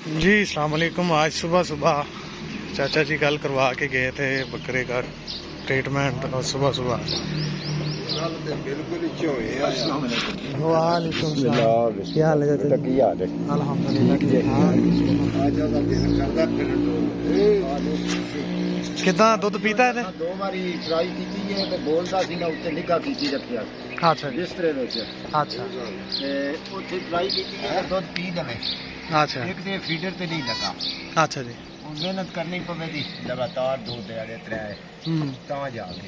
जी अस्सलाम वालेकुम। आज सुबह सुबह चाचा जी कल करवा के गए थे बकरे का ट्रीटमेंट और सुबह सुबह वालेकुम सलाम। क्या हाल है चाचा जी? कितना दुध पीता है? दो बारी ट्राई की है तो बोलता सी ना उत्ते निगाह की रखिया अच्छा जी। बिस्तरे विच अच्छा ते उत्थे ट्राई की है दुध पी देवे। अच्छा एक ते फीडर ते नहीं लगा। अच्छा जी। मेहनत करनी पवेगी लगातार 2 दिहाड़े 3 तां जाके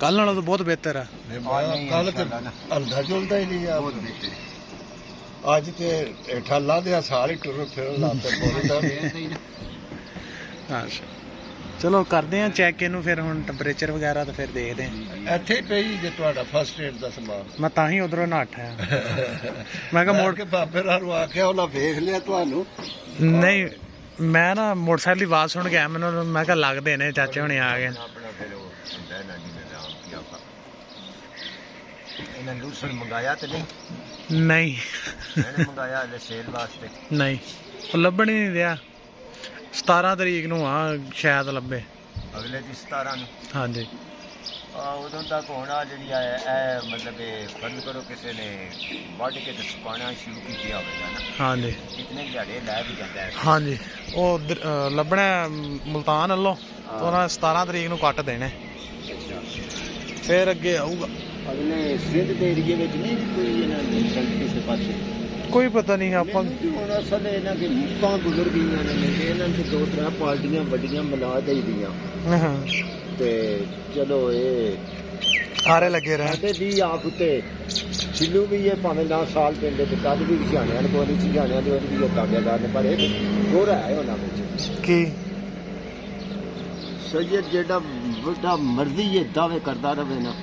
कल नालों तो बहुत बेहतर है। कल ते हल्दा जुलदा ही नहीं बहुत बेहतर आज ते हेठा ला दिया सारी टुर फिर लाते बोलदा अच्छा चलो करते हैं चेक इनू फिर हुण टैंपरेचर वगैरह तो फिर देखते हैं। ਇੱਥੇ ਹੀ ਪਈ ਜੇ ਤੁਹਾਡਾ ਫਸਟ ਏਡ ਦਾ ਸਮਾਨ मैं तां ही उधरों नठ आया। मैं कहा मोड़ ਕੇ ਬਾਬੇ ਨਾਲ ਨੂੰ ਆਖਿਆ ਉਹਨਾਂ ਵੇਖ ਲਿਆ ਤੁਹਾਨੂੰ नहीं मैं ना मोटरसाइकिल की आवाज सुन के आया मैंने मैं कहा लगते ने चाचे हुणे आ गए। ਆਪਣਾ ਫਿਰ ਉਹ ਹੁੰਦਾ ਨਾ ਜੀ ਨਾਮ ਕੀ ਆਪਾਂ ਇਹਨਾਂ ਲੂਸਣ ਮੰਗਾਇਆ ਤੇ ਨਹੀਂ नहीं ਮੈंने ਮੰਗਾਇਆ ਲੈ ਸੇਲ ਵਾਸਤੇ नहीं वो लभण ही नहीं दिया। 17 तरीक ਨੂੰ ਆ ਸ਼ਾਇਦ ਲੱਭੇ। ਅਗਲੇ ਦੀ 17 ਨੂੰ हाँ जी ਉਦੋਂ ਤੱਕ ਹੋਣਾ ਜਿਹੜੀ ਹੈ ਇਹ ਮਤਲਬ ਇਹ ਫਰਜ਼ ਕਰੋ ਕਿਸੇ ਨੇ ਵੱਢ ਕੇ ਤੇ ਸੁਕਾਉਣਾ ਸ਼ੁਰੂ ਕੀਤਾ ਹੋਵੇਗਾ ਨਾ हाँ जी ਕਿਤਨੇ ਦਿਹਾੜੇ ਲੈ ਵੀ ਜਾਂਦਾ ਹੈ। हाँ जी वो ਲੱਭਣਾ ਮੁਲਤਾਨ ਵੱਲੋਂ ਤੇ ਉਹਨਾਂ 17 ਤਰੀਕ ਨੂੰ ਕੱਟ ਦੇਣੇ ਫਿਰ ਅੱਗੇ ਆਊਗਾ। ਅਗਲੇ ਸਿੰਧ ਦੇ ਏਰੀਏ ਵਿੱਚ ਨਹੀਂ ਕੋਈ ਇਹਨਾਂ ਦੀ ਕਿਸੇ ਪਾਸੇ ਕੋਈ ਪਤਾ ਨਹੀਂ ਆਪਾਂ ਹੁਣ ਅਸਲ ਇਹਨਾਂ ਦੇ ਮੁੱਕਾਂ ਗੁਜ਼ਰ ਗਈਆਂ ਨੇ ਇਹਨਾਂ ਤੇ 2-3 ਪਾਰਟੀਆਂ ਵੱਡੀਆਂ ਮਿਲਾ ਦੇਈਆਂ ਹਾਂ ਤੇ ਚਲੋ ਇਹ ਆਰੇ ਲੱਗੇ ਰਹੇ ਸਾਡੇ ਵੀ ਆਪ ਉੱਤੇ ਛਿੱਲੂ ਵੀ ਇਹ ਭਾਵੇਂ ਨਾ ਸਾਲ ਪਿੰਡੇ ਤੇ ਕੱਦ ਵੀ ਸਿਆਣਿਆਂ ਨੂੰ ਕੋਈ ਸਿਆਣਿਆਂ ਦੇ ਵੀ ਇਹ ਤਾਬੇਦਾਰ ਨੇ ਪਰ ਇਹ ਗੋਰਾ ਹੈ ਉਹਨਾਂ ਵਿੱਚ ਕੀ ਸੈਯਦ ਜਿਹੜਾ ਵੱਡਾ ਮਰਜ਼ੀ ਇਹ ਦਾਅਵੇ ਕਰਦਾ ਰਹੇ ਨਾ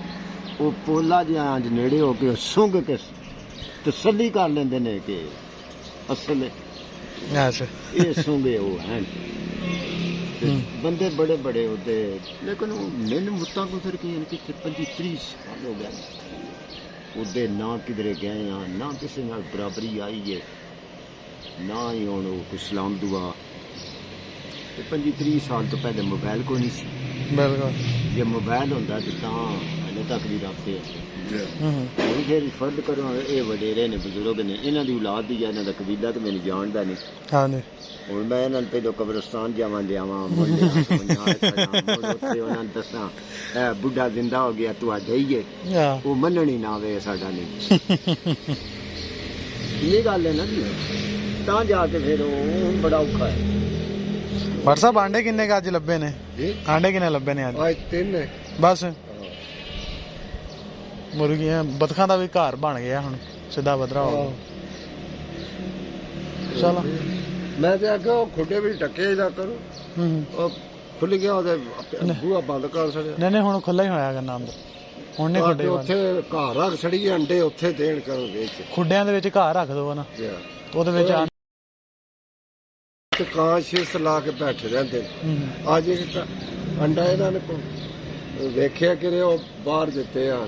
ਉਹ ਪੋਲਾ ਜਿਹਾ ਨੇੜੇ ਹੋ ਕੇ ਸੁੰਘ ਕੇ ਤਸੱਲੀ ਕਰ ਲੈਂਦੇ ਨੇ ਕਿ ਅਸਲ ਅੱਛਾ ਇਹ ਸੁੰਘੇ ਉਹ ਹਨ ਬੰਦੇ ਬੜੇ ਬੜੇ ਹੋਤੇ ਲੇਕਿਨ ਉਹ ਮੈਨੂੰ ਮੁੱਤਾਂ ਗੁਜ਼ਰ ਗਈਆਂ ਕਿ 25-30 ਸਾਲ ਹੋ ਗਏ ਉਹਦੇ ਨਾ ਕਿਧਰੇ ਗਏ ਆ ਨਾ ਕਿਸੇ ਨਾਲ ਬਰਾਬਰੀ ਆਈ ਹੈ ਨਾ ਹੀ ਹੁਣ ਉਹ ਇਸਲਾਮ ਦੁਆ ਤੇ 25-30 ਸਾਲ ਤੋਂ ਪਹਿਲੇ ਮੋਬਾਈਲ ਕੋਈ ਨਹੀਂ ਸੀ। ਬਿਲਕੁਲ ਜੇ ਮੋਬਾਈਲ ਹੁੰਦਾ ਤਾਂ ਹਲੇ ਤੱਕ ਵੀ ਰੱਖਦੇ ਹੁਣ ਫਿਰ ਫਰਦ ਕਰੋ ਇਹ ਵਡੇਰੇ ਨੇ ਬਜ਼ੁਰਗ ਨੇ ਇਹਨਾਂ ਦੀ ਔਲਾਦ ਦੀ ਜਾਂ ਇਹਨਾਂ ਦਾ ਕਬੀਲਾ ਤੇ ਮੈਨੂੰ ਜਾਣਦਾ ਨਹੀਂ। ਹਾਂ ਜੀ ਹੁਣ ਮੈਂ ਇਹਨਾਂ ਨੂੰ ਪਹਿਲਾਂ ਕਬਰਸਤਾਨ ਜਾਵਾਂ ਉੱਥੇ ਉਹਨਾਂ ਨੂੰ ਦੱਸਾਂ ਇਹ ਬੁੱਢਾ ਜ਼ਿੰਦਾ ਹੋ ਗਿਆ ਤੁਹਾਡੇ ਹੀ ਹੈ ਉਹ ਮੰਨਣੀ ਨਾ ਆਵੇ ਸਾਡਾ ਨਹੀਂ ਇਹ ਗੱਲ ਹੈ ਨਾ ਜੀ ਤਾਂ ਜਾ ਕੇ ਫਿਰ ਉਹ ਬੜਾ ਔਖਾ ਹੈ। ਪਰ ਸਾਹਿਬ ਆਂਡੇ ਕਿੰਨੇ ਕੁ ਅੱਜ ਲੱਭੇ ਨੇ? ਆਂਡੇ ਕਿੰਨੇ ਲੱਭੇ ਨੇ ਅੱਜ? 3 ਨੇ ਬਸ ਮੁਰਗੀਆਂ ਬਤਖਾਂ ਦਾ ਵੀ ਘਰ ਬਣ ਗਿਆ ਹੁਣ ਸਿੱਧਾ ਵਧਰਾ ਹੋ ਗਿਆ। ਚਲੋ ਮੈਂ ਤੇ ਆਖਿਆ ਉਹ ਖੁੱਡੇ ਵੀ ਟੱਕੇ ਦਾ ਕਰੋ ਉਹ ਖੁੱਲ ਗਿਆ ਉਹਦੇ ਬੂਹਾ ਬੰਦ ਕਰ ਛੜਿਆ ਨਹੀਂ ਹੁਣ ਖੁੱਲਾ ਹੀ ਹੋਇਆ ਕਰਨਾ ਅੰਦਰ ਹੁਣ ਨਹੀਂ ਖੁੱਡੇ ਉੱਥੇ ਘਰ ਰੱਖ ਛੜੀਏ ਅੰਡੇ ਉੱਥੇ ਦੇਣ ਕਰੋ ਵੇਚ ਖੁੱਡਿਆਂ ਦੇ ਵਿੱਚ ਘਰ ਰੱਖ ਦੋ ਨਾ ਉਹਦੇ ਵਿੱਚ ਕਾਸ਼ਿਸ਼ ਲਾ ਕੇ ਬੈਠੇ ਰਹਿੰਦੇ ਅੱਜ ਇੱਕ ਅੰਡਾ ਇਹਨਾਂ ਨੇ ਵੇਖਿਆ ਕਿ ਉਹ ਬਾਹਰ ਦਿੱਤੇ ਆ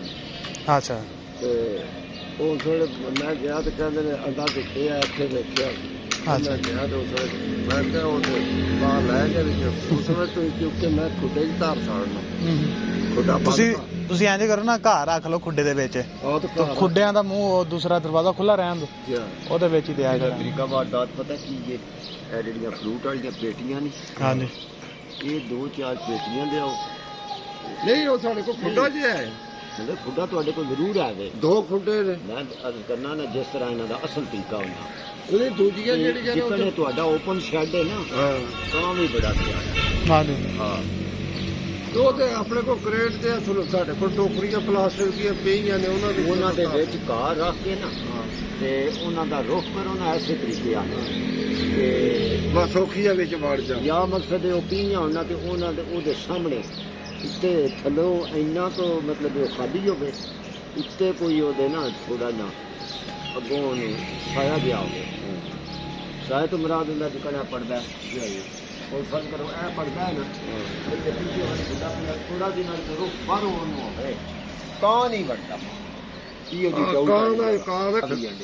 ਅੱਛਾ ਤੇ ਉਹ ਥੋੜੇ ਮੈਂ ਗਿਆ ਤੇ ਕਹਿੰਦੇ ਨੇ ਅੰਡਾ ਦਿੱਤੇ ਆ ਇੱਥੇ ਵੇਖਿਆ ਅੱਛਾ ਗਿਆ ਤੇ ਮੈਂ ਕਿਹਾ ਉਹ ਬਾਹਰ ਲੈ ਕੇ ਉਸ ਸਮੇਂ ਤੋਂ ਕਿਉਂਕਿ ਮੈਂ ਖੁੱਡੇ ਹੀ ਧਾਰ ਸਾੜਨਾ ਖੁੱਡਾ ਤੁਸੀਂ ਇੰਜ ਕਰੋ ਨਾ ਘਰ ਰੱਖ ਲਓ ਖੁੱਡੇ ਦੇ ਵਿੱਚ ਖੁੱਡਿਆਂ ਦਾ ਮੂੰਹ ਦੂਸਰਾ ਦਰਵਾਜ਼ਾ ਖੁੱਲਾ ਰਹਿਣ ਦਿਓ ਉਹਦੇ ਵਿੱਚ ਹੀ ਦਿਆ ਕਰੋ। ਤਰੀਕਾ ਵਾਰਦਾਤ ਪਤਾ ਕੀ ਇਹ ਜਿਹੜੀਆਂ ਫਰੂਟ ਵਾਲੀਆਂ ਪੇਟੀਆਂ ਨੇ ਹਾਂਜੀ ਇਹ 2-4 ਪੇਟੀਆਂ ਲਿਆਓ ਨਹੀਂ ਉਹ ਸਾਡੇ ਕੋਲ ਖੁੱਡਾ ਜਿਹਾ ਹੈ ਖੁੱਡਾ ਤੁਹਾਡੇ ਕੋਲ ਜ਼ਰੂਰ ਆਵੇ 2 ਖੁੱਡੇ ਨੇ ਮੈਂ ਅਰਜ਼ ਕਰਨਾ ਨਾ ਜਿਸ ਤਰ੍ਹਾਂ ਇਹਨਾਂ ਦਾ ਅਸਲ ਤਰੀਕਾ ਹੁੰਦਾ ਉਹਦੇ ਦੂਜੀਆਂ ਜਿਹੜੀਆਂ ਨੇ ਤੁਹਾਡਾ ਓਪਨ ਸ਼ੈੱਡ ਹੈ ਨਾ ਤਾਂ ਵੀ ਬੜਾ ਪਿਆਰ ਹਾਂਜੀ ਹਾਂ ਉਹ ਤੇ ਆਪਣੇ ਕੋਲ ਕ੍ਰੇਟ ਤੇ ਸਾਡੇ ਕੋਲ ਟੋਕਰੀਆਂ ਪਲਾਸਟਿਕ ਦੀਆਂ ਪਈਆਂ ਨੇ ਉਹਨਾਂ ਦੇ ਵਿੱਚ ਘਾਹ ਰੱਖ ਕੇ ਨਾ ਤੇ ਉਹਨਾਂ ਦਾ ਰੁੱਖ ਕਰੋ ਨਾ ਐਸੇ ਤਰੀਕੇ ਆ ਤੇ ਬਸ ਸੌਖੀਆਂ ਵਿੱਚ ਵੜ ਜਾ ਜਾਂ ਮਕਸਦ ਉਹ ਪੀਆਂ ਹੋਣਾ ਤੇ ਉਹਨਾਂ ਦੇ ਉਹਦੇ ਸਾਹਮਣੇ ਉੱਤੇ ਥੱਲੋਂ ਇੰਨਾ ਤੋਂ ਮਤਲਬ ਉਹ ਖਾਲੀ ਹੋਵੇ ਉੱਤੇ ਕੋਈ ਉਹਦੇ ਨਾ ਥੋੜਾ ਨਾ ਅੱਗੋਂ ਨੂੰ ਛਾਇਆ ਗਿਆ ਹੋਵੇ ਛਾਇਆ ਤੋਂ ਮੁਰਾਦ ਹੁੰਦਾ ਜਿਕਣਾ ਪੜਦਾ और फर्ज करो ए पड़ता है ना थोड़ा दिन जरूर पर होवे कौन नहीं बढ़ता ਕੀ ਉਹਦੀ ਕਾਂ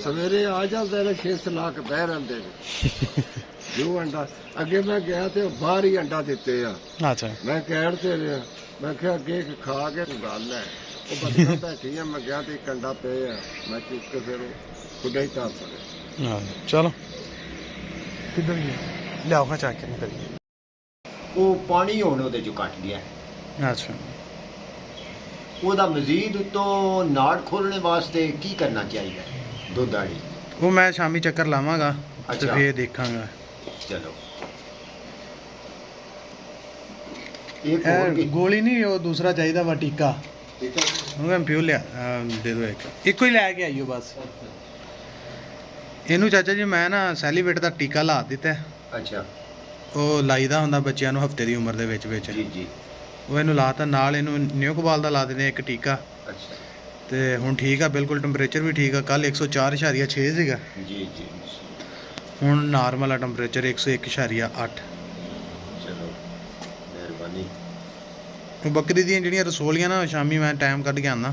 ਸਵੇਰੇ ਆ ਜਾਂਦੇ ਨੇ 6 ਲੱਖ ਬਹਿ ਰਹਿੰਦੇ ਨੇ ਜੋ ਅੰਡਾ ਅੱਗੇ ਮੈਂ ਗਿਆ ਤੇ ਬਾਹਰ ਹੀ ਅੰਡਾ ਦਿੱਤੇ ਆ। ਅੱਛਾ ਮੈਂ ਕਹਿਣ ਤੇ ਰਿਹਾ, ਮੈਂ ਕਿਹਾ ਅੱਗੇ ਖਾ ਕੇ ਗੱਲ ਹੈ ਉਹ ਬੱਚਾ ਬੈਠੀ ਆ, ਮੈਂ ਗਿਆ ਤੇ ਇੱਕ ਅੰਡਾ ਪਏ ਆ, ਮੈਂ ਚੁੱਕ ਕੇ ਫਿਰ ਖੁੱਡਾ ਹੀ ਤਾਰ ਸਕੇ। ਹਾਂ ਚਲੋ ਕਿੱਧਰ ਗਿਆ ਲਿਆਓ ਹਾਂ ਚੱਕ ਕੇ ਨਿਕਲ ਉਹ ਪਾਣੀ ਹੁਣ ਉਹਦੇ ਚੋਂ ਕੱਟ ਗਿਆ। ਅੱਛਾ ਉਹਦਾ ਮਜ਼ੀਦ ਉਤੋਂ ਨਾੜ ਖੋਲਣੇ ਵਾਸਤੇ ਕੀ ਕਰਨਾ ਚਾਹੀਦਾ ਦੁੱਧ ਵਾਲੀ? ਉਹ ਮੈਂ ਸ਼ਾਮੀ ਚੱਕਰ ਲਾਵਾਂਗਾ ਤੇ ਅੱਛਾ। ਫੇਰ ਦੇਖਾਂਗਾ। ਚਲੋ ਇੱਕ ਹੋਰ ਇਹ ਕੀ ਗੋਲੀ ਨਹੀਂ ਉਹ ਦੂਸਰਾ ਚਾਹੀਦਾ ਵਾ ਟੀਕਾ, ਠੀਕ ਹੈ। ਉਹ ਮੈਂ ਪਿਓ ਲਿਆ ਦੇ ਦਿਓ ਇੱਕੋ ਹੀ ਲੈ ਕੇ ਆਈਓ ਬਸ। ਇਹਨੂੰ ਚਾਚਾ ਜੀ ਮੈਂ ਨਾ ਸੈਲੀਵੇਟ ਦਾ ਟੀਕਾ ਲਾ ਦਿੱਤਾ ਹੈ। ਅੱਛਾ ਉਹ ਲਾਈਦਾ ਹੁੰਦਾ ਬੱਚਿਆਂ ਨੂੰ ਹਫਤੇ ਦੀ ਉਮਰ ਦੇ ਵਿੱਚ ਜੀ ਜੀ। ਉਹ ਇਹਨੂੰ ਲਾਤਾ, ਨਾਲ ਇਹਨੂੰ ਨਿਊਕਬਾਲ ਦਾ ਲਾ ਦਿੰਦੇ ਇੱਕ ਟੀਕਾ। ਅੱਛਾ ਤੇ ਹੁਣ ਠੀਕ ਆ ਬਿਲਕੁਲ, ਟੈਂਪਰੇਚਰ ਵੀ ਠੀਕ ਆ। ਕੱਲ 104.6 ਸੀਗਾ, ਜੀ ਜੀ। ਹੁਣ ਨਾਰਮਲ ਆ ਟੈਂਪਰੇਚਰ 101.8। ਚਲੋ ਮਿਹਰਬਾਨੀ। ਉਹ ਬੱਕਰੀ ਦੀਆਂ ਜਿਹੜੀਆਂ ਰਸੋਲੀਆਂ ਨਾ ਸ਼ਾਮੀ ਮੈਂ ਟਾਈਮ ਕੱਢ ਕੇ ਆਉਂਦਾ,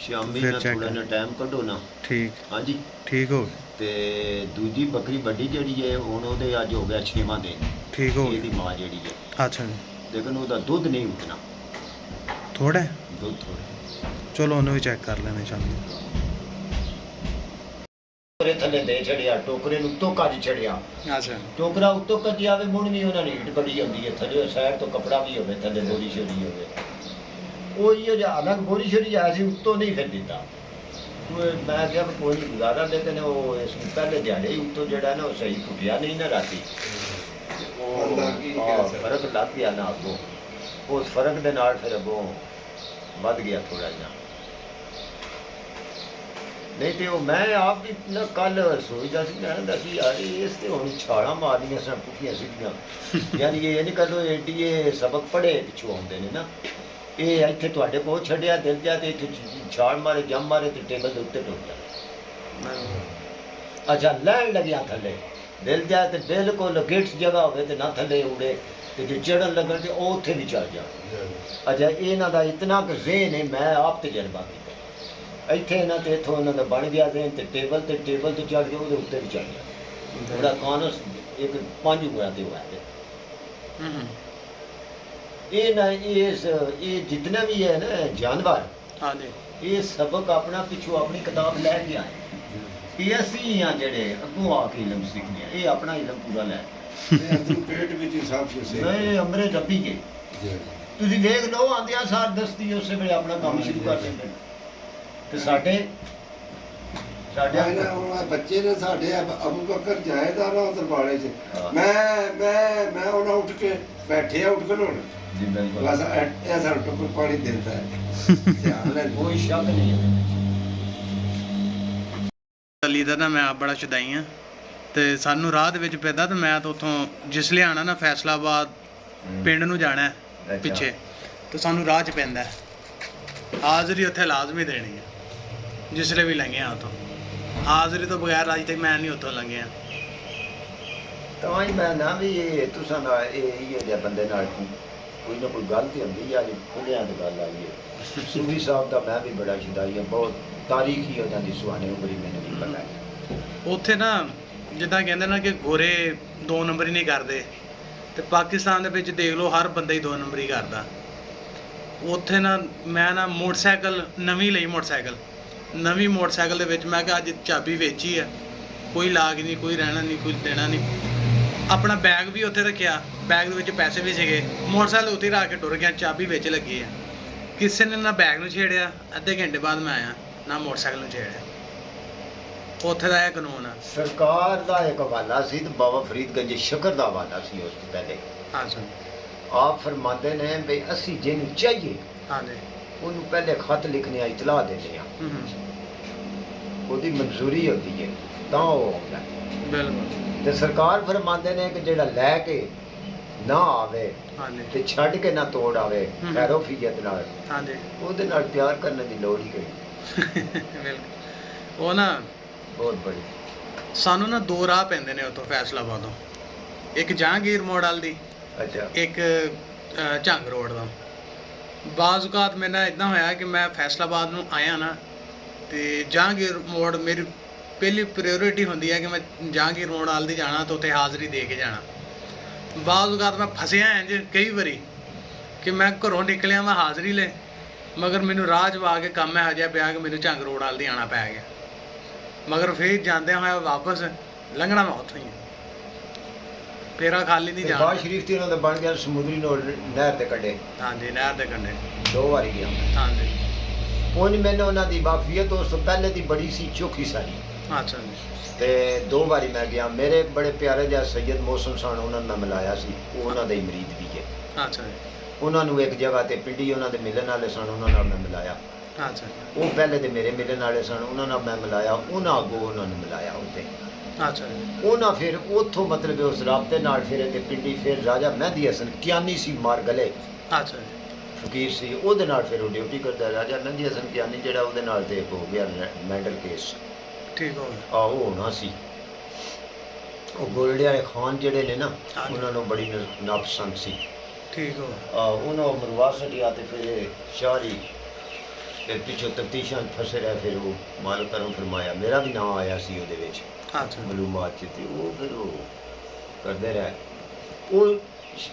ਸ਼ਾਮੀ ਫਿਰ ਨਾ check ਥੋੜਾ ਨਾ ਟਾਈਮ ਕੱਢੋ ਨਾ। ਠੀਕ ਹਾਂਜੀ ਠੀਕ ਹੋ ਗਿਆ, ਤੇ ਦੂਜੀ ਬੱਕਰੀ ਵੱਡੀ ਜਿਹੜੀ ਹੈ ਹੁਣ ਉਹਦੇ ਅੱਜ ਹੋ ਗਿਆ 6ਵਾਂ ਦਿਨ। ਠੀਕ ਹੋ ਇਹਦੀ ਗਿਆ। ਮਾਂ ਜਿਹੜੀ ਹੈ, ਅੱਛਾ ਜੀ ਲੇਕਿਨ ਉਹਦਾ ਦੁੱਧ ਨਹੀਂ ਉਤਨਾ, ਥੋੜਾ ਦੁੱਧ ਥੋੜਾ। ਚਲੋ ਉਹਨੂੰ ਵੀ ਚੈੱਕ ਕਰ ਲੈਣੇ ਸ਼ਾਮੀ। ਟੋਕਰੇ ਥੱਲੇ ਦੇ ਛੜਿਆ, ਟੋਕਰੇ ਨੂੰ ਉੱਤੋਂ ਕੱਜ ਛੜਿਆ। ਅੱਛਾ ਟੋਕਰਾ ਉੱਤੋਂ ਕੱਜਿਆ ਵੇ, ਮੁੜ ਵੀ ਉਹਨਾਂ ਨੇ ਹੀਟ ਬੜੀ ਆਉਂਦੀ ਹੈ ਥੱਲੇ, ਸਾਈਡ ਤੋਂ ਕਪੜਾ ਵੀ ਹੋਵੇ, ਥੱਲੇ ਬੋਰੀ ਛੋਰੀ ਹੋਵੇ। ਉਹ ਇਹ ਜਿਹਾ ਅਲੱਗ ਬੋਰੀ ਛੋਰੀ ਆਇਆ ਸੀ, ਉੱਤੋਂ ਨਹੀਂ ਫਿਰ ਦਿੱਤਾ। ਮੈਂ ਕਿਹਾ ਵੀ ਕੋਈ ਨਹੀਂ ਗੁਜ਼ਾਰਾ, ਲੇਕਿਨ ਉਹ ਇਸ ਨੂੰ ਪਹਿਲੇ ਦਿਹਾੜੇ ਹੀ ਉੱਤੋਂ ਜਿਹੜਾ ਨਾ ਉਹ ਸਹੀ ਟੁੱਟਿਆ ਨਹੀਂ ਨਾ ਰਾਤੀ, ਉਹ ਫਰਕ ਲੱਗ ਗਿਆ ਨਾ ਅੱਗੋਂ। ਉਸ ਫਰਕ ਦੇ ਨਾਲ ਫਿਰ ਅੱਗੋਂ ਵੱਧ ਗਿਆ ਥੋੜਾ ਜਿਹਾ। ਨਹੀਂ ਤੇ ਉਹ ਮੈਂ ਆਪ ਵੀ ਨਾ ਕੱਲ ਸੋਚਦਾ ਸੀ, ਮੈਂ ਕਹਿੰਦਾ ਸੀ ਯਾਰ ਇਸ ਤੇ ਹੁਣ ਛਾਲਾਂ ਮਾਰਨੀਆਂ ਸਨ ਪੁੱਠੀਆਂ ਸਿੱਧੀਆਂ। ਯਾਨੀ ਇਹ ਨਹੀਂ ਕਦੋਂ ਏਡੀ ਇਹ ਸਬਕ ਪੜ੍ਹੇ ਪਿੱਛੋਂ ਆਉਂਦੇ ਨੇ ਨਾ, ਇਹ ਇੱਥੇ ਤੁਹਾਡੇ ਕੋਲ ਛੱਡਿਆ ਦਿਲ ਜਾ ਤੇ ਇੱਥੇ ਛਾਲ ਮਾਰੇ, ਜੰਮ ਮਾਰੇ ਤੇ ਟੇਬਲ ਦੇ ਉੱਤੇ ਟੁੱਟ ਜਾ। ਅੱਛਾ ਲੈਣ ਲੱਗਿਆ ਥੱਲੇ, ਦਿਲ ਜਾ ਤੇ ਬਿਲਕੁਲ ਗਿੱਠ ਜਗ੍ਹਾ ਹੋਵੇ ਤੇ ਨਾ ਥੱਲੇ ਉੜੇ, ਤੇ ਜੇ ਚੜਨ ਲੱਗਣ ਤੇ ਉਹ ਉੱਥੇ ਵੀ ਚੜ ਜਾ। ਅੱਛਾ ਇਹਨਾਂ ਦਾ ਇਤਨਾ ਕੁ ਜ਼ੇਨ ਹੈ, ਮੈਂ ਆਪ ਤਜਰਬਾ ਕੀਤਾ। ਇੱਥੇ ਇਹਨਾਂ ਤੇ ਇੱਥੋਂ ਇਹਨਾਂ ਦਾ ਬਣ ਗਿਆ ਜ਼ੇਨ, ਤੇ ਟੇਬਲ ਤੇ ਚੜ ਗਿਆ, ਉਹਦੇ ਉੱਤੇ ਵੀ ਚੜ ਗਿਆ। ਉਹਦਾ ਕਾਨੂੰਨ ਇੱਕ 5 ਗੁਣਾ ਤੇ ਹੋਇਆ ਹੈ। ਇਹ ਨਾ ਇਹ ਜਿਤਨੇ ਵੀ ਹੈ ਨਾ ਜਾਨਵਰ, ਇਹ ਸਬਕ ਆਪਣਾ ਪਿੱਛੋਂ ਆਪਣੀ ਕਿਤਾਬ ਲੈ ਕੇ ਆਏ। ਇਹ ਅਸੀਂ ਆ ਜਿਹੜੇ ਅੱਗੋਂ ਆ ਕੇ ਇਲਮ ਸਿੱਖਦੇ ਆ, ਇਹ ਆਪਣਾ ਇਲਮ ਪੂਰਾ ਲੈ ਪੇਟ ਵਿੱਚ ਹੀ ਸਭ ਕੁਝ ਨਹੀਂ ਅੰਮ੍ਰਿਤ ਦੱਬੀ ਕੇ ਤੁਸੀਂ ਵੇਖ ਲਓ, ਆਂਦਿਆਂ ਸਾਰ ਦਸਤੀ ਉਸੇ ਵੇਲੇ ਆਪਣਾ ਕੰਮ ਸ਼ੁਰੂ ਕਰ ਦਿੰਦੇ ਨੇ। ਤੇ ਸਾਡੇ ਹੁਣ ਬੱਚੇ ਨੇ ਸਾਡੇ ਅਬੂ ਬਕਰ ਜਾਇਦਾਰ ਆ ਦਰਬਾਰੇ 'ਚ, ਮੈਂ ਉਹਨਾਂ ਉੱਠ ਕੇ ਬੈਠੇ ਆ, ਉੱਠ ਕੇ ਲੋਣ ਜੀ ਬਿਲਕੁਲ ਬਸ ਇਹ ਸਾਨੂੰ ਟੁੱਕ ਪਾਣੀ ਦਿੰਦਾ ਹੈ। ਧਿਆਨ ਨਾਲ ਕੋਈ ਸ਼ੱਕ ਨਹੀਂ ਹੈ। ਅਲੀ ਦਾ ਨਾ ਮੈਂ ਆਪ ਬੜਾ ਸ਼ੁਦਾਈ ਆ, ਤੇ ਸਾਨੂੰ ਰਾਹ ਦੇ ਵਿੱਚ ਪੈਦਾ, ਤੇ ਮੈਂ ਤਾਂ ਉੱਥੋਂ ਜਿਸ ਲਈ ਆਣਾ ਨਾ ਫੈਸਲਾਬਾਦ ਪਿੰਡ ਨੂੰ ਜਾਣਾ ਹੈ ਪਿੱਛੇ, ਤੇ ਸਾਨੂੰ ਰਾਹ 'ਚ ਪੈਂਦਾ ਹਾਜ਼ਰੀ ਉੱਥੇ ਲਾਜ਼ਮੀ ਦੇਣੀ ਹੈ। ਜਿਸ ਲਈ ਵੀ ਲੰਘਿਆ ਉੱਥੋਂ, ਹਾਜ਼ਰੀ ਤੋਂ ਬਗੈਰ ਅੱਜ ਤੱਕ ਮੈਂ ਨਹੀਂ ਉੱਥੋਂ ਲੰਘਿਆ। ਤਾਂ ਹੀ ਮੈਂ ਨਾ ਵੀ ਇਹ ਤੁਸਾਂ ਨਾਲ ਇਹ ਜਿਹੇ ਬੰਦੇ ਨਾਲ ਕੋਈ ਨਾ ਕੋਈ ਗੱਲ ਤੇ ਹੁੰਦੀ ਆ, ਖੁੱਲਿਆਂ ਦੀ ਗੱਲ ਆਈ ਹੈ। ਸੂਫੀ ਸਾਹਿਬ ਦਾ ਮੈਂ ਵੀ ਬੜਾ ਸ਼ੁਦਾਈ ਹਾਂ, ਬਹੁਤ ਤਾਰੀਖੀ ਉਹਨਾਂ ਦੀ ਸੁਹਾਣੇ ਉਮਰੀ ਮੈਨੂੰ ਵੀ ਪਤਾ ਹੈ। ਉੱਥੇ ਨਾ ਜਿੱਦਾਂ ਕਹਿੰਦੇ ਨਾ ਕਿ ਗੋਰੇ 2 ਨੰਬਰ ਹੀ ਨਹੀਂ ਕਰਦੇ, ਤੇ ਪਾਕਿਸਤਾਨ ਦੇ ਵਿੱਚ ਦੇਖ ਲਓ ਹਰ ਬੰਦਾ ਹੀ 2 ਨੰਬਰ ਹੀ ਕਰਦਾ। ਉੱਥੇ ਨਾ ਮੈਂ ਨਾ ਮੋਟਰਸਾਈਕਲ ਨਵੀਂ ਲਈ, ਨਵੀਂ ਮੋਟਰਸਾਈਕਲ ਦੇ ਵਿੱਚ ਮੈਂ ਕਿਹਾ ਅੱਜ ਚਾਬੀ ਵੇਚੀ ਆ, ਕੋਈ ਲਾਗ ਨਹੀਂ, ਕੋਈ ਰਹਿਣਾ ਨਹੀਂ, ਕੋਈ ਦੇਣਾ ਨਹੀਂ। ਆਪਣਾ ਬੈਗ ਵੀ ਉੱਥੇ ਰੱਖਿਆ, ਬੈਗ ਦੇ ਵਿੱਚ ਪੈਸੇ ਵੀ ਸੀਗੇ, ਮੋਟਰਸਾਈਕਲ ਉੱਤੇ ਰੱਖ ਕੇ ਟੁਰ ਗਿਆ, ਚਾਬੀ ਵਿੱਚ ਲੱਗੀ ਆ। ਕਿਸੇ ਨੇ ਨਾ ਬੈਗ ਨੂੰ ਛੇੜਿਆ, ਅੱਧੇ ਘੰਟੇ ਬਾਅਦ ਮੈਂ ਆਇਆ, ਨਾ ਮੋਟਰਸਾਈਕਲ ਨੂੰ ਛੇੜਿਆ। ਉੱਥੇ ਦਾ ਇਹ ਕਾਨੂੰਨ ਆ। ਸਰਕਾਰ ਦਾ ਇੱਕ ਹਵਾਲਾ ਸੀ ਤੇ ਬਾਬਾ ਫਰੀਦਗੰਜ ਸ਼ਕਰ ਦਾ ਹਵਾਲਾ ਸੀ ਉਸ ਤੋਂ ਪਹਿਲੇ। ਹਾਂਜੀ ਆਪ ਫਰਮਾਉਂਦੇ ਨੇ ਵੀ ਅਸੀਂ ਜਿਹਨੂੰ ਚਾਹੀਏ ਹਾਂਜੀ ਉਹਨੂੰ ਪਹਿਲੇ ਖਤ ਲਿਖਣੇ ਆ, ਇਤਲਾਹ ਦਿੰਦੇ ਆ, ਉਹਦੀ ਮਨਜ਼ੂਰੀ ਹੁੰਦੀ ਹੈ ਤਾਂ ਉਹ ਆਉਂਦਾ। ਬਿਲਕੁਲ। ਤੇ ਸਰਕਾਰ ਫਰਮਾਉਂਦੇ ਨੇ ਕਿ ਜਿਹੜਾ ਲੈ ਕੇ ਨਾ ਆਵੇ ਹਾਂਜੀ ਤੇ ਛੱਡ ਕੇ ਨਾ ਤੋੜ ਆਵੇ ਖੈਰੋਫੀਅਤ ਨਾਲ, ਹਾਂਜੀ ਉਹਦੇ ਨਾਲ ਪਿਆਰ ਕਰਨ ਦੀ ਲੋੜ ਹੀ ਕੋਈ। ਬਿਲਕੁਲ। ਉਹ ਨਾ ਬਹੁਤ ਬੜੀ ਸਾਨੂੰ ਨਾ 2 ਰਾਹ ਪੈਂਦੇ ਨੇ ਉੱਥੋਂ ਫੈਸਲਾਬਾਦੋਂ, ਇੱਕ ਜਹਾਂਗੀਰ ਮੋੜ ਵਾਲ ਦੀ, ਅੱਛਾ ਇੱਕ ਝੰਗ ਰੋਡ ਦਾ। ਬਾਜ਼ ਔਕਾਤ ਮੇਰੇ ਨਾਲ ਇੱਦਾਂ ਹੋਇਆ ਕਿ ਮੈਂ ਫੈਸਲਾਬਾਦ ਨੂੰ ਆਇਆ ਨਾ, ਤੇ ਜਹਾਂਗੀਰ ਮੋੜ ਮੇਰੀ ਪਹਿਲੀ ਪ੍ਰਾਇੋਰਟੀ ਹੁੰਦੀ ਹੈ ਕਿ ਮੈਂ ਜਹਾਂਗੀਰ ਮੋੜ ਵੱਲ ਦੀ ਜਾਣਾ ਤੇ ਉੱਥੇ ਹਾਜ਼ਰੀ ਦੇ ਕੇ ਜਾਣਾ। ਬਾਅਦ ਵਕਤ ਮੈਂ ਫਸਿਆ ਇੰਝ ਕਈ ਵਾਰੀ ਕਿ ਮੈਂ ਘਰੋਂ ਨਿਕਲਿਆ ਮੈਂ ਹਾਜ਼ਰੀ ਲੈ, ਮਗਰ ਮੈਨੂੰ ਰਾਹ 'ਚ ਆ ਕੇ ਕੰਮ ਇਹੋ ਜਿਹਾ ਪਿਆ ਕਿ ਮੈਨੂੰ ਝੰਗ ਰੋਡ ਵੱਲ ਦੀ ਆਉਣਾ ਪੈ ਗਿਆ। ਮਗਰ ਫਿਰ ਜਾਂਦਿਆਂ ਹੋਇਆ ਵਾਪਸ ਲੰਘਣਾ ਮੈਂ ਉੱਥੋਂ ਹੀ ਹੈ, ਫੇਰਾ ਖਾਲੀ ਨਹੀਂ ਜਾਣਾ। ਬਾਦ ਸ਼ਰੀਫ ਤੇ ਉਹਨਾਂ ਦਾ ਬਣ ਗਿਆ ਸਮੁੰਦਰੀ ਨਹਿਰ ਦੇ ਕੰਢੇ। ਹਾਂਜੀ, ਨਹਿਰ ਦੇ ਕੰਢੇ 2 ਵਾਰੀ ਗਿਆ। ਹਾਂਜੀ। ਉਂਝ ਮੈਨੂੰ ਉਹਨਾਂ ਦੀ ਵਾਕਫੀਅਤ ਉਸ ਤੋਂ ਪਹਿਲੇ ਦੀ ਬੜੀ ਸੀ ਚੋਖੀ ਸਾਰੀ, ਅੱਛਾ ਜੀ। ਤੇ 2 ਵਾਰੀ ਮੈਂ ਗਿਆ। ਮੇਰੇ ਬੜੇ ਪਿਆਰੇ ਜਿਹਾ ਸੈਯਦ ਮੌਸਮ ਸਨ, ਉਹਨਾਂ ਨੂੰ ਮੈਂ ਮਿਲਾਇਆ ਸੀ, ਉਹ ਉਹਨਾਂ ਦੇ ਹੀ ਮਰੀਦ ਵੀ ਹੈ। ਅੱਛਾ ਜੀ। ਉਹਨਾਂ ਨੂੰ ਇੱਕ ਜਗ੍ਹਾ ਤੇ ਪਿੰਡੀ ਉਹਨਾਂ ਦੇ ਮਿਲਣ ਵਾਲੇ ਸਨ, ਉਹਨਾਂ ਨਾਲ ਮੈਂ ਮਿਲਾਇਆ। ਅੱਛਾ ਜੀ। ਉਹ ਪਹਿਲੇ ਦੇ ਮੇਰੇ ਮਿਲਣ ਵਾਲੇ ਸਨ, ਉਹਨਾਂ ਨਾਲ ਮੈਂ ਮਿਲਾਇਆ। ਉਹਨਾਂ ਅੱਗੋਂ ਉਹਨਾਂ ਨੂੰ ਮਿਲਾਇਆ ਉੱਥੇ। ਅੱਛਾ ਜੀ। ਉਹਨਾਂ ਫਿਰ ਉੱਥੋਂ ਮਤਲਬ ਉਸ ਰਾਬਤੇ ਨਾਲ ਫਿਰ ਤੇ ਪਿੰਡੀ ਫਿਰ ਰਾਜਾ ਮਹਿੰਦੀ ਹਸਨ ਕਿਆਨੀ ਸੀ ਮਾਰਗਲੇ ਅੱਛਾ ਜੀ। ਫਕੀਰ ਸੀ, ਉਹਦੇ ਨਾਲ ਫਿਰ ਉਹ ਡਿਊਟੀ ਕਰਦਾ। ਰਾਜਾ ਮਹਿੰਦੀ ਹਸਨ ਕਿਆਨੀ ਜਿਹੜਾ ਉਹਦੇ ਨਾਲ ਤੇ ਹੋ ਗਿਆ ਮੈਂਡਲ ਕੇਸ। ਠੀਕ ਹੋ ਗਿਆ। ਉਹ ਹੋਣਾ ਸੀ। ਉਹ ਗੋਲਡੇ ਵਾਲੇ ਖਾਨ ਜਿਹੜੇ ਨੇ ਨਾ, ਹਾਂਜੀ। ਉਹਨਾਂ ਨੂੰ ਬੜੀ ਨਾਪਸੰਦ ਸੀ। ਠੀਕ ਹੋ ਗਿਆ। ਉਹਨਾਂ ਮਰਵਾ ਸਟਿਆ ਤੇ ਫਿਰ ਸ਼ਾਹਰੀ ਤੇ ਪਿੱਛੋਂ ਤਫਤੀਸ਼ਾਂ ਫਸੇ ਰਹੇ। ਫਿਰ ਉਹ ਮਾਲਕ ਕਰਮ ਫਰਮਾਇਆ, ਮੇਰਾ ਵੀ ਨਾਂ ਆਇਆ ਸੀ ਉਹਦੇ ਵਿੱਚ ਅੱਛਾ। ਮਾਲੂਮਾਤ 'ਚ, ਤੇ ਉਹ ਫਿਰ ਉਹ ਕਰਦੇ ਰਹੇ। ਉਹ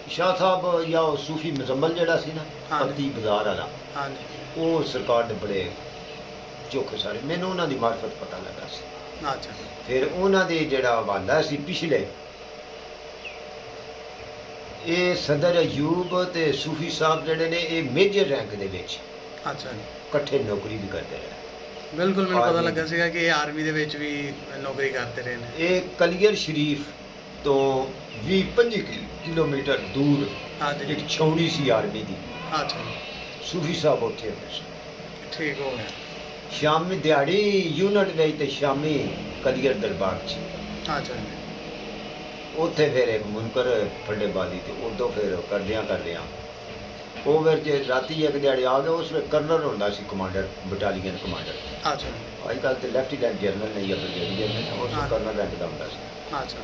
ਸ਼ਾਹ ਸਾਹਿਬ ਜਾਂ ਉਹ ਸੂਫੀ ਮੁਜ਼ੰਮਲ ਜਿਹੜਾ ਸੀ ਨਾ, ਹਾਂਜੀ। ਪੱਤੀ ਬਾਜ਼ਾਰ ਵਾਲਾ, ਹਾਂਜੀ। ਉਹ ਸਰਕਾਰ ਦੇ ਬੜੇ ਚੋਖੇ ਸਾਰੇ, ਮੈਨੂੰ ਉਹਨਾਂ ਦੀ ਮਾਰਫਤ ਪਤਾ ਲੱਗਾ ਸੀ। ਅੱਛਾ। ਫਿਰ ਉਹਨਾਂ ਦੇ ਜਿਹੜਾ ਹਵਾਲਾ ਸੀ ਪਿਛਲੇ, ਇਹ ਸਦਰ ਅਯੂਬ ਤੇ ਸੂਫੀ ਸਾਹਿਬ ਜਿਹੜੇ ਨੇ, ਇਹ ਮੇਜਰ ਰੈਂਕ ਦੇ ਵਿੱਚ ਅੱਛਾ ਜੀ। ਇਕੱਠੇ ਨੌਕਰੀ ਵੀ ਕਰਦੇ ਰਹੇ। ਬਿਲਕੁਲ ਮੈਨੂੰ ਪਤਾ ਆਰਮੀ। ਲੱਗਾ ਸੀਗਾ ਕਿ ਇਹ ਆਰਮੀ ਦੇ ਵਿੱਚ ਵੀ ਨੌਕਰੀ ਕਰਦੇ ਰਹੇ ਨੇ। ਇਹ ਕਲੀਅਰ ਸ਼ਰੀਫ ਤੋਂ 20-25 ਕਿਲੋਮੀਟਰ ਦੂਰ ਹਾਂਜੀ। ਇੱਕ ਛਾਉਣੀ ਸੀ ਆਰਮੀ ਦੀ, ਅੱਛਾ ਜੀ। ਸੂਫੀ ਸਾਹਿਬ ਉੱਥੇ ਹੁੰਦੇ ਸਨ। ਠੀਕ ਹੋ ਗਿਆ। ਸ਼ਾਮੀ ਦਿਹਾੜੀ ਯੂਨਿਟ ਵਿੱਚ ਤੇ ਸ਼ਾਮੀ ਕਲੀਅਰ ਦਰਬਾਰ 'ਚ। ਅੱਛਾ ਜੀ। ਉੱਥੇ ਫਿਰ ਇੱਕ ਮੁਨਕਰ ਫੱਡੇ ਬਾਦੀ ਤੇ ਉਦੋਂ ਫਿਰ ਕਰਦਿਆਂ ਉਹ ਫਿਰ ਜੇ ਰਾਤੀ ਇੱਕ ਦਿਹਾੜੀ ਆ ਗਏ, ਉਸ ਵੇਲੇ ਕਰਨਲ ਹੁੰਦਾ ਸੀ, ਕਮਾਂਡਰ, ਬਟਾਲੀਅਨ ਕਮਾਂਡਰ। ਅੱਛਾ ਜੀ। ਅੱਜ ਕੱਲ੍ਹ ਤੇ ਲੈਫਟੀਨੈਂਟ ਜਨਰਲ ਨਹੀਂ, ਜਾਂ ਬ੍ਰਿਗੇਡੀਅਰ ਨੇ, ਉਸ ਹਾਂ। ਕਰਨਲ ਰੈਂਕ ਦਾ ਹੁੰਦਾ ਸੀ। ਅੱਛਾ।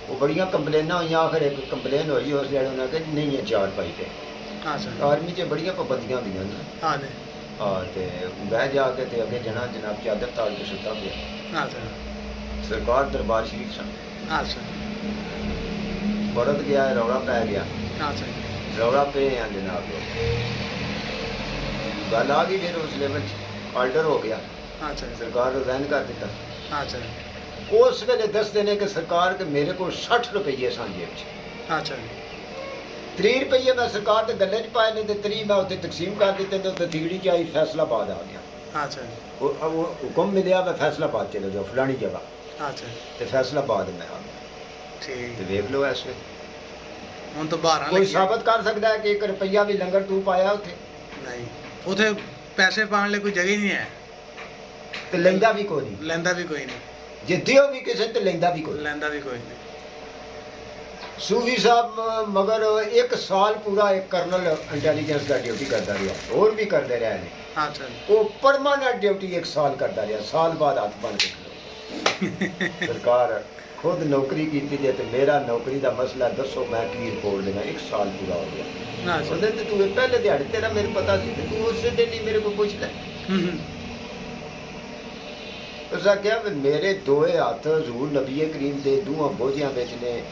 ਉਹ ਬੜੀਆਂ ਕੰਪਲੇਨਾਂ ਹੋਈਆਂ, ਆਖਰ ਇੱਕ ਕੰਪਲੇਨ ਹੋਈ ਉਸ ਜਿਹੜੇ ਉਹਨਾਂ ਕਿ ਨਹੀਂ ਹੈ 4 ਪਾਈ ਤੇ। ਅੱਛਾ। ਆਰਮੀ 'ਚ ਬੜੀਆਂ ਪਾਬੰਦੀਆਂ ਹੁੰਦੀਆਂ ਨੇ। ਹਾਂਜੀ। ਤੇ ਬਹਿ ਜਾ ਕੇ ਤੇ ਅੱਗੇ ਜਨਾਬ ਚਾਦਰ ਤਾਲ ਕੇ ਸੁੱਤਾ ਪਿਆ। ਅੱਛਾ। ਸਰਕਾਰ ਦਰਬਾਰ ਸ਼ਰੀਫ ਸਨ। ਅੱਛਾ। ਬੜਤ ਗਿਆ, ਰੌਲਾ ਪੈ ਗਿਆ। ਅੱਛਾ ਜੀ। ਰੌਲਾ ਪਏ ਆ ਜਨਾਬ ਲੋਕ, ਗੱਲ ਆ ਗਈ। ਫਿਰ ਉਸ ਲੈਵਲ 'ਚ ਆਰਡਰ ਹੋ ਗਿਆ, ਅੱਛਾ ਜੀ। ਸਰਕਾਰ ਨੂੰ ਰੈਨ ਕਰ ਦਿੱਤਾ। ਅੱਛਾ ਜੀ। ਉਸ ਵੇਲੇ ਦੱਸਦੇ ਨੇ ਕਿ ਸਰਕਾਰ ਕਿ ਮੇਰੇ ਕੋਲ 60 ਰੁਪਏ ਸਨ ਜੇਬ 'ਚ। ਅੱਛਾ ਜੀ। 30 ਰੁਪਏ ਮੈਂ ਸਰਕਾਰ ਦੇ ਗੱਲੇ 'ਚ ਪਾਏ ਨੇ, ਤੇ 30 ਮੈਂ ਉੱਥੇ ਤਕਸੀਮ ਕਰ ਦਿੱਤੇ, ਤੇ ਉੱਥੇ ਤੀੜੀ 'ਚ ਆਈ ਫੈਸਲਾਬਾਦ ਆ ਗਿਆ। ਅੱਛਾ ਜੀ। ਉਹ ਹੁਕਮ ਮਿਲਿਆ ਮੈਂ ਫੈਸਲਾਬਾਦ ਚਲੇ ਜਾਓ ਫਲਾਣੀ ਜਗ੍ਹਾ, ਅੱਛਾ ਜੀ। ਤੇ ਫੈਸਲਾਬਾਦ ਮੈਂ ਆ ਗਿਆ। ਠੀਕ। ਤੇ ਵੇਖ ਲਓ ਐਸੇ ਹੁਣ ਤਾਂ ਬਾਹਰ ਕੋਈ ਸਾਬਤ ਕਰ ਸਕਦਾ ਹੈ ਕਿ 1 ਰੁਪਈਆ ਵੀ ਲੰਗਰ ਤੂੰ ਪਾਇਆ ਉੱਥੇ? ਨਹੀਂ, ਉਥੇ ਪੈਸੇ ਪਾਉਣ ਲਈ ਕੋਈ ਜਗ੍ਹਾ ਹੀ ਨਹੀਂ ਹੈ, ਤੇ ਲੈਂਦਾ ਵੀ ਕੋਈ ਨਹੀਂ। ਲੈਂਦਾ ਵੀ ਕੋਈ ਨਹੀਂ। ਜੇ ਦਿਓ ਵੀ ਕਿਸੇ ਤੇ ਲੈਂਦਾ ਵੀ ਕੋਈ ਨਹੀਂ। ਲੈਂਦਾ ਵੀ ਕੋਈ ਨਹੀਂ। ਸੂਫੀ ਸਾਹਿਬ ਮਗਰ 1 ਸਾਲ ਪੂਰਾ ਇੱਕ ਕਰਨਲ ਇੰਟੈਲੀਜੈਂਸ ਦਾ ਡਿਊਟੀ ਕਰਦਾ ਰਿਹਾ, ਹੋਰ ਵੀ ਕਰਦੇ ਰਹੇ ਨੇ। ਅੱਛਾ ਜੀ। ਉਹ ਪਰਮਾਨੈਂਟ ਡਿਊਟੀ 1 ਸਾਲ ਕਰਦਾ ਰਿਹਾ, ਸਾਲ ਬਾਅਦ ਹੱਥ ਬਣ ਕੇ ਖੜੋ। ਸਰਕਾਰ ਖੁਦ ਨੌਕਰੀ ਕੀਤੀ ਜੇ, ਤੇ ਮੇਰਾ ਨੌਕਰੀ ਦਾ ਮਸਲਾ ਦੱਸੋ, ਮੈਂ ਕੀ ਰਿਪੋਰਟ ਦੇਣਾ। 1 ਸਾਲ ਪੂਰਾ ਹੋ ਗਿਆ। ਅੱਛਾ। ਉਹਦੇ ਤੇ ਤੂੰ ਪਹਿਲੇ ਦਿਹਾੜੇ ਤੇਰਾ ਮੈਨੂੰ ਪਤਾ ਸੀ, ਤੇ ਤੂੰ ਉਸੇ ਦਿਨ ਹੀ ਮੇਰੇ ਕੋਲ ਪੁੱਛ ਲੈ। ਉਸਾ ਕਿਹਾ ਵੀ ਮੇਰੇ ਦੋਏ ਹੱਥ ਹਜ਼ੂਰ ਨਬੀ ਕਰੀਮ ਦੇ ਦੋਹਾਂ ਬੋਝਿਆਂ ਵਿੱਚ ਨੇ,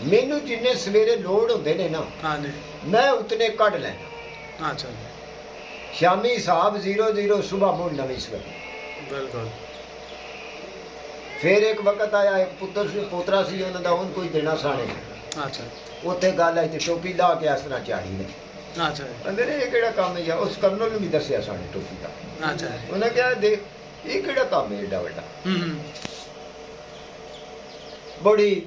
ਮੈਨੂੰ ਜਿੰਨੇ ਸਵੇਰੇ ਲੋੜ ਹੁੰਦੇ ਨੇ ਨਾ, ਹਾਂਜੀ। ਮੈਂ ਉਤਨੇ ਕੱਢ ਲੈਣਾ। ਅੱਛਾ ਜੀ। ਸ਼ਾਮੀ ਹਿਸਾਬ 00, ਸੁਬਹ ਮੁੜ ਨਵੀਂ ਸਵੇਰੇ। ਬਿਲਕੁਲ। ਫਿਰ ਇੱਕ ਵਕਤ ਆਇਆ, ਇੱਕ ਪੁੱਤਰ ਸੀ, ਪੋਤਰਾ ਸੀ ਉਹਨਾਂ ਦਾ, ਉਹਨੂੰ ਕੋਈ ਦੇਣਾ ਸਾਣੇ। ਅੱਛਾ। ਉੱਥੇ ਗੱਲ ਆਈ ਤੇ ਟੋਪੀ ਲਾ ਕੇ ਇਸ ਤਰ੍ਹਾਂ ਚਾੜੀ ਨੇ। ਅੱਛਾ ਜੀ। ਕਹਿੰਦੇ ਨੇ ਇਹ ਕਿਹੜਾ ਕੰਮ ਹੈ? ਉਸ ਕਰਨਲ ਨੂੰ ਵੀ ਦੱਸਿਆ ਸਾਣੇ ਟੋਪੀ ਦਾ। ਅੱਛਾ ਜੀ। ਉਹਨੇ ਕਿਹਾ ਦੇਖ ਇਹ ਕਿਹੜਾ ਕੰਮ ਹੈ ਏਡਾ ਵੱਡਾ। बड़ी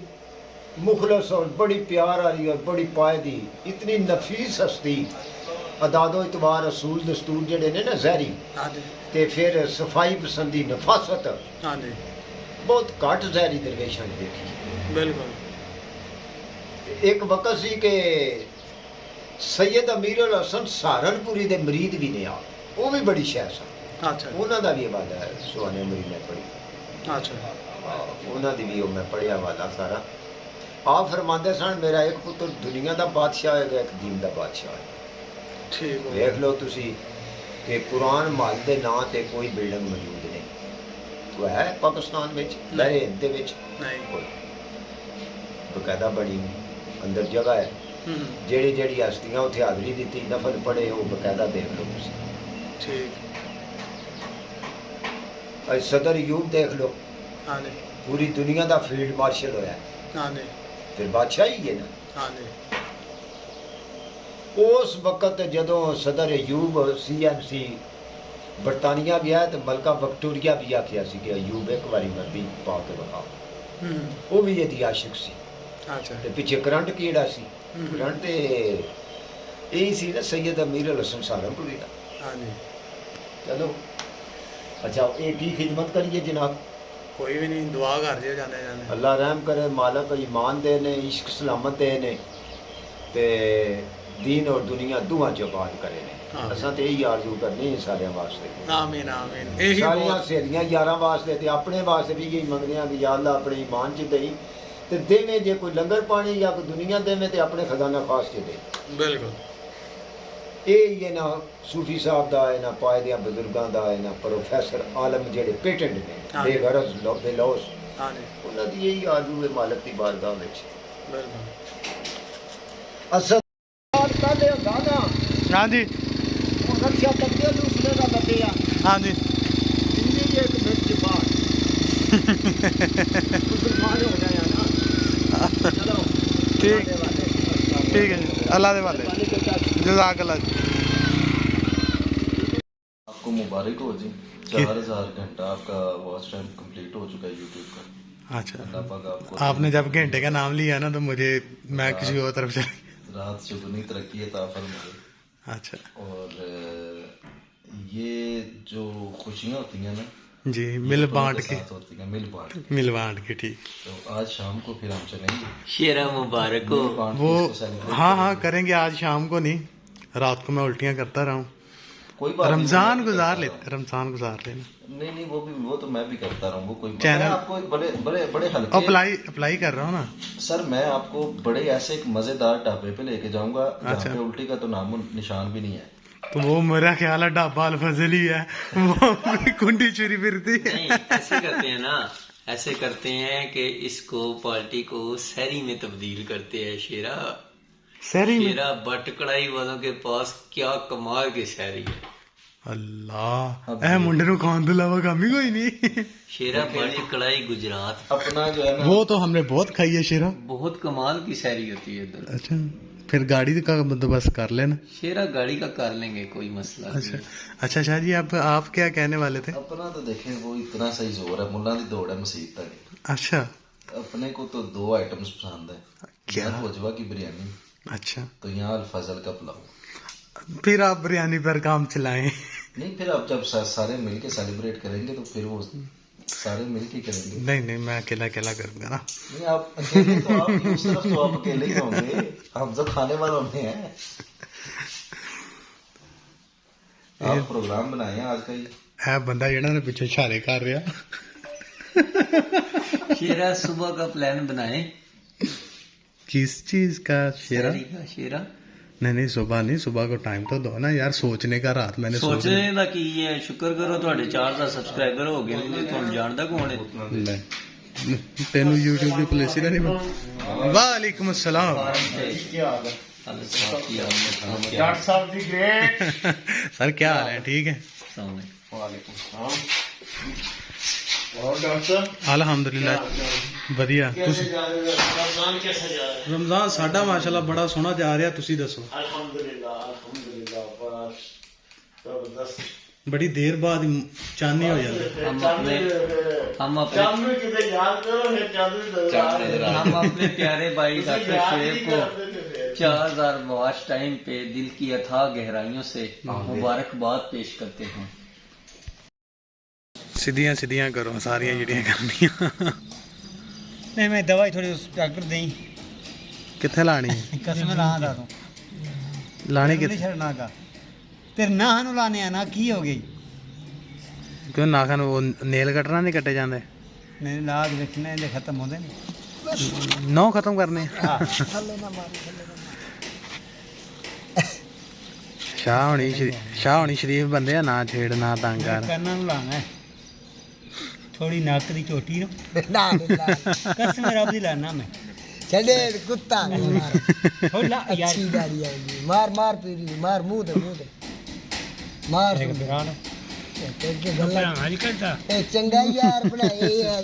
मुखलस और बड़ी प्यार वाली और बड़ी पायदी इतनी नफीस हस्ती अदादो इतबार असूल दस्तूर जड़े ने ना जहरी ते फिर सफाई पसंदी नफासत बहुत घट जहरी दरवेशा देखी। बिल्कुल। एक वक्त सी कि सैयद अमीर उल हसन सहारनपुरी दे मरीद भी ने आप वो भी बड़ी शह सन। अच्छा। उन्हों का भी हवाला है सुहाने मरीद ने पढ़ी। अच्छा। उन्होंने भी मैं पढ़िया हवाला सारा। आप फरमाते सन मेरा एक पुत्र दुनिया का बादशाह होगा एक दीन का बादशाह है। ठीक। देख लो तुसी कि कुरान महल के नां ते कोई बिल्डिंग मौजूद नहीं। ਕੋਈ ਹੈ ਪਾਕਿਸਤਾਨ ਵਿੱਚ ਲਹਿਰੇ ਹਿੰਦ ਦੇ ਵਿੱਚ ਨਹੀਂ ਕੋਈ ਬਕਾਇਦਾ ਬੜੀ ਅੰਦਰ ਜਗ੍ਹਾ ਹੈ ਜਿਹੜੀ ਹਸਤੀਆਂ ਉੱਥੇ ਹਾਜ਼ਰੀ ਦਿੱਤੀ ਨਫਲ ਪੜੇ ਉਹ ਬਕਾਇਦਾ ਦੇਖ ਲਓ ਤੁਸੀਂ ਠੀਕ ਅੱਜ ਸਦਰ ਅਯੂਬ ਦੇਖ ਲਓ ਹਾਂਜੀ ਪੂਰੀ ਦੁਨੀਆ ਦਾ ਫੀਲਡ ਮਾਰਸ਼ਲ ਹੋਇਆ ਹਾਂਜੀ ਫਿਰ ਬਾਦਸ਼ਾਹ ਹੀ ਹੈ ਨਾ ਹਾਂਜੀ ਉਸ ਵਕਤ ਜਦੋਂ ਸਦਰ ਅਯੂਬ CMC ਬਰਤਾਨੀਆ ਗਿਆ ਤੇ ਮਲਕਾ ਵਿਕਟੋਰੀਆ ਵੀ ਆਖਿਆ ਸੀ ਕਿ ਅਯੂਬ ਇੱਕ ਵਾਰੀ ਵਰਦੀ ਪਾ ਕੇ ਵਿਖਾਓ ਉਹ ਵੀ ਇਹਦੀ ਆਸ਼ਿਕ ਸੀ ਅੱਛਾ ਤੇ ਪਿੱਛੇ ਕਰੰਟ ਕਿਹੜਾ ਸੀ ਕਰੰਟ ਤੇ ਇਹ ਸੀ ਨਾ ਸੈਯਦ ਅਮੀਰ ਅਲ ਹਸਨ ਸਹਾਰਨਪੁਰੀ ਦਾ ਹਾਂਜੀ ਚਲੋ ਅੱਛਾ ਇਹ ਕੀ ਖਿਦਮਤ ਕਰੀਏ ਜਨਾਬ ਕੋਈ ਵੀ ਨਹੀਂ ਦੁਆ ਕਰ ਜਿਓ ਜਾਂਦੇ ਜਾਂਦੇ ਅੱਲਾ ਰਹਿਮ ਕਰੇ ਮਾਲਕ ਈਮਾਨ ਦੇ ਨੇ ਇਸ਼ਕ ਸਲਾਮਤ ਦੇ ਨੇ ਤੇ دین اور دنیا دعا چ آباد کرے نے اساں تے یہی آرزو کرنی ہے سارے واسطے آمین آمین یہی ساری بہت سہیلیاں یاراں واسطے تے اپنے واسطے بھی یہی منگنے ہیں کہ یا اللہ اپنے ایمان چ دئی تے دیویں جے کوئی لنگر پانی یا کوئی دنیا دیویں تے اپنے خزانہ خاص چ دے بالکل یہ نہ صوفی صاحب دا ہے نہ پائے بزرگاں دا ہے نہ پروفیسر عالم جڑے پیٹنٹ نے بے غرض بے لوس ہاں جی انہاں دی یہی آرزو ہے مالک دی بارگاہ وچ بالکل اصل پہلے گانا ہاں جی رکشا تکے دوسرے کا بتیا ہاں جی انہی ایک منٹ بعد مسلمان ہو گئے ہیں نا چلو ٹھیک ٹھیک ہے جی اللہ دے والے جزاک اللہ جی آپ کو مبارک ہو جی 4000 گھنٹہ آپ کا واچ ٹائم کمپلیٹ ہو چکا ہے یوٹیوب کا اچھا اللہ پاک آپ کو آپ نے جب گھنٹے کا نام لیا نا تو مجھے میں کسی اور طرف چلا رات چگنی ترقی عطا فرمائے اچھا اور یہ جو خوشیاں ہوتی ہیں نا جی مل بانٹ کے ہوتی ہیں مل بانٹ کے مل بانٹ کے ٹھیک تو آج شام کو پھر ہم چلیں گے شیرہ مبارک ہو وہ ہاں کریں گے آج شام کو نہیں رات کو میں الٹیاں کرتا رہا ہوں کوئی بات نہیں، رمضان میں بھی گزار کرتا لیتے رہا رمضان گزار لینا ہوں۔ نہیں وہ تو میں بھی کرتا رہا ہوں وہ کوئی بات چینل- میں آپ کو ایک بڑے ہلکے اپلائی کر رہا ہوں نا سر میں آپ کو بڑے ایسے ایک مزیدار ڈھابے پہ لے کے جاؤں گا اچھا۔ جہاں پہ الٹی کا تو نام و نشان بھی نہیں ہے تو وہ میرا خیال ہے ڈھابا الفضل ہی ہے وہ کنڈی چوری پھرتی ہے نہیں ایسے کرتے ہیں نا ایسے کرتے ہیں کہ اس کو پارٹی کو سحری میں تبدیل کرتے ہیں شیرہ سہری میں شیرہ بٹ کڑائی والوں کے پاس کیا کمال کی سحری ہے اللہ اے منڈے نو کھان تو علاوہ کام ہی کوئی نہیں شیرہ بٹ کڑائی گجرات اپنا جو ہے نا وہ تو ہم نے بہت کھائی ہے شیرہ بہت کمال کی سحری ہوتی ہے ادھر اچھا پھر گاڑی کا بندوبست کر لینا شیرہ گاڑی کا کر لیں گے کوئی مسئلہ اچھا نہیں اچھا شاہ جی آپ کیا کہنے والے تھے اپنا تو دیکھیں وہ اتنا صحیح زور ہے ملا دی دوڑ ہے مسجد تک اچھا اپنے کو تو 2 آئٹمز پسند ہے کیا؟ یہاں بھوجوا کی بریانی اچھا تو یہاں الفضل کا پلاؤ پھر آپ بریانی پر کام چلائیں نہیں پھر آپ جب سارے مل کے سیلیبریٹ کریں گے تو پھر وہ سارے مل کے کریں گے نہیں میں اکیلا کروں گا نا نہیں آپ اکیلے تو آپ اس طرف تو آپ اکیلے ہی ہوں گے ہم تو کھانے والوں میں ہیں آپ پروگرام بنائے ہیں آج کا یہ اے بندہ جہاں نے پیچھے اشارے کر رہا شیرہ صبح کا پلان بنائیں کس چیز کا شیرہ سحری کا شیرہ نہیں صبح کو ٹائم تو دو نا یار سوچنے کا رات میں نے سوچنے کا کی ہے شکر کرو تھوڑے 400 سبسکرائبر ہو گئے نہیں تم جاندا کون ہے تینوں یوٹیوب کی پالیسی نہیں وعلیکم السلام ڈاکٹر صاحب دی گریٹ سر کیا حال ہے ٹھیک ہے وعلیکم السلام اور ڈاکٹر صاحب الحمدللہ ਵਧੀਆ رمضان کیسا جا رہا ہے رمضان ਸਾਡਾ ਮਾਸ਼ਾਅੱਲਾ ਬੜਾ ਸੋਹਣਾ ਜਾ ਰਿਹਾ ਤੁਸੀਂ ਦੱਸੋ الحمدللہ بس زبردست ਬੜੀ ਦੇਰ ਬਾਅਦ ਚਾਨਣੀ ਹੋ ਜਾਂਦੀ ہم اپنے پیارے بھائی ڈاکٹر شعیب کو 4000 واچ ٹائم پہ دل کی اتھاہ گہرائیوں سے مبارکباد پیش کرتے ہیں ਸਿੱਧੀਆਂ ਕਰੋ ਸਾਰੀਆਂ ਜਿਹੜੀਆਂ ਕਰਨੀਆਂ نہیں میں دوائی تھوڑی ڈاکٹر دیں ਕਿੱਥੇ ਲਾਣੀ ਹੈ قسم لا دا تو ਲਾਣੀ نہیں ਕਿੱਥੇ چھڑنا کا تیرے نہ نو لانے آنا کی ہو گئی ਕਿਉਂ ਨਾਖਨ ਉਹ ਨੇਲ ਕਟਰਾਂ ਨਹੀਂ ਕੱਟੇ ਜਾਂਦੇ نہیں لاگ دیکھنے دے ختم ہوندے نہیں ਨੌ ਖਤਮ ਕਰਨੇ ਸ਼ਾਹ ਹੋਣੀ ਸ਼ਰੀਫ ਬੰਦੇ ਆ ਨਾ ਛੇੜ ਨਾ ਤੰਗ ਕਰ کرنا نو لانا ہے थोड़ी नाक दी चोटी नो ना कसम रब दी लाना मैं चले कुत्ता मार थोड़ी ला यार अच्छी गाड़ी आएगी मार मार पीरी मार मुंह दे मार एक बिरान के गल्ला हाल करता ए चंगा यार बनाए है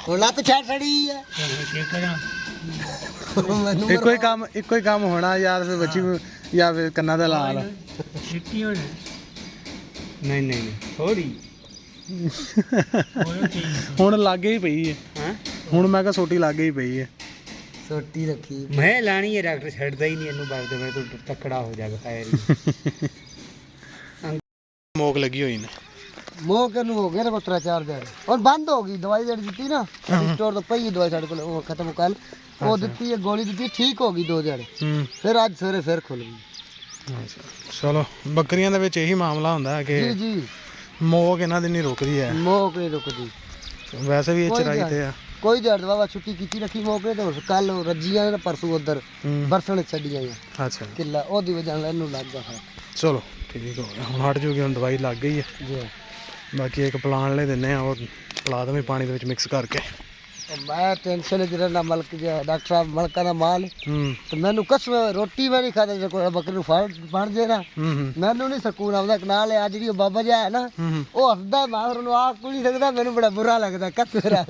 ਹੁਣ ਲੱਤ ਛੱਡ ਛੜੀ ਹੈ चेक करा ਮੈਨੂੰ ਇੱਕੋ ਹੀ ਕੰਮ ਹੋਣਾ ਯਾਰ ਫਿਰ ਬੱਚੀ ਨੂੰ ਜਾਂ ਫਿਰ ਕੰਨਾਂ ਦਾ ਲਾ ਲਾ चिट्टी हो नहीं नहीं नहीं थोड़ी होयो चीज ਹੁਣ ਲਾਗੇ ਹੀ ਪਈ ਹੈ हां ਹੁਣ ਮੈਂ ਕਿਹਾ ਸੋਟੀ ਲਾਗੇ ਹੀ ਪਈ ਹੈ ਸੋਟੀ ਰੱਖੀ मैं लानी है डॉक्टर छड़दा ही नहीं इनु बात मैं तो तकड़ा हो जाएगा फायर ਮੋਕ ਲੱਗੀ ਹੋਈ ਨੇ ਮੋਹ ਨੂੰ ਹੋ ਗਿਆ ਨਾ 3-4 ਦਿਨ ਹੁਣ ਬੰਦ ਹੋ ਗਈ ਦਵਾਈ ਜਿਹੜੀ ਦਿੱਤੀ ਨਾ ਸਟੋਰ ਤੋਂ ਪਈ ਦਵਾਈ ਸਾਡੇ ਕੋਲ ਉਹ ਖਤਮ ਕੱਲ ਉਹ ਦਿੱਤੀ ਹੈ ਗੋਲੀ ਦਿੱਤੀ ਠੀਕ ਹੋ ਗਈ 2 ਦਿਨ ਫਿਰ ਅੱਜ ਸਵੇਰੇ ਫਿਰ ਖੁੱਲ ਗਈ ਚਲੋ ਬੱਕਰੀਆਂ ਦੇ ਵਿੱਚ ਇਹੀ ਮਾਮਲਾ ਹੁੰਦਾ ਹੈ ਜੀ ਕਿ ਜੀ ਮੋਕ ਇਹਨਾਂ ਦੀ ਨਹੀਂ ਰੁਕਦੀ ਹੈ ਮੋਹ ਨਹੀਂ ਰੁਕਦੀ ਵੈਸੇ ਵੀ ਇਹ ਕੋਈ ਚਰਾਈ ਗੱਲ ਤੇ ਆ ਕੋਈ ਦਿਹਾੜ ਬਾਬਾ ਛੁੱਟੀ ਕੀਤੀ ਰੱਖੀ ਮੌਕੇ ਤੇ ਕੱਲ ਰੱਜੀਆਂ ਨੇ ਪਰਸੋਂ ਉਧਰ ਬਰਸਣ ਛੱਡੀਆਂ ਆ ਅੱਛਾ ਕਿੱਲਾ ਉਹਦੀ ਵਜ੍ਹਾ ਨਾਲ ਇਹਨੂੰ ਲੱਗ ਗਿਆ ਹੈ ਚਲੋ ਠੀਕ ਹੋ ਗਿਆ ਹੁਣ ਹਟ ਜੂਗੀ ਹੁਣ ਦਵਾਈ ਲੱਗ ਗਈ ਹੈ ਜੀ ਬਾਕੀ ਇੱਕ ਪਲਾਨ ਲੈ ਦਿੰਨੇ ਆ ਉਹ ਪਲਾ ਦਵੇਂ ਪਾਣੀ ਦੇ ਵਿੱਚ ਮਿਕਸ ਕਰਕੇ ਮੈਂ ਟੈਨਸ਼ਨ ਚ ਰਹਿਣਾ ਮਲਕ ਜੀ ਡਾਕਟਰ ਸਾਹਿਬ ਮਲਕਾ ਦਾ ਮਾਲ ਹੂੰ ਤੇ ਮੈਨੂੰ ਕਸਮ ਰੋਟੀ ਮੈਂ ਨਹੀਂ ਖਾਦਾ ਜੇ ਕੋਈ ਬੱਕਰੀ ਨੂੰ ਫੜ ਜੇ ਨਾ ਹੂੰ ਮੈਨੂੰ ਨਹੀਂ ਸਕੂਨ ਆਉਂਦਾ ਨਾਲ ਆ ਜਿਹੜੀ ਉਹ ਬਾਬਾ ਜੀ ਹੈ ਨਾ ਹੂੰ ਉਹ ਹੱਸਦਾ ਮਾਹਰ ਨੂੰ ਆ ਕੋਈ ਨਹੀਂ ਸਕਦਾ ਮੈਨੂੰ ਬੜਾ ਬੁਰਾ ਲੱਗਦਾ ਕਸਰਾ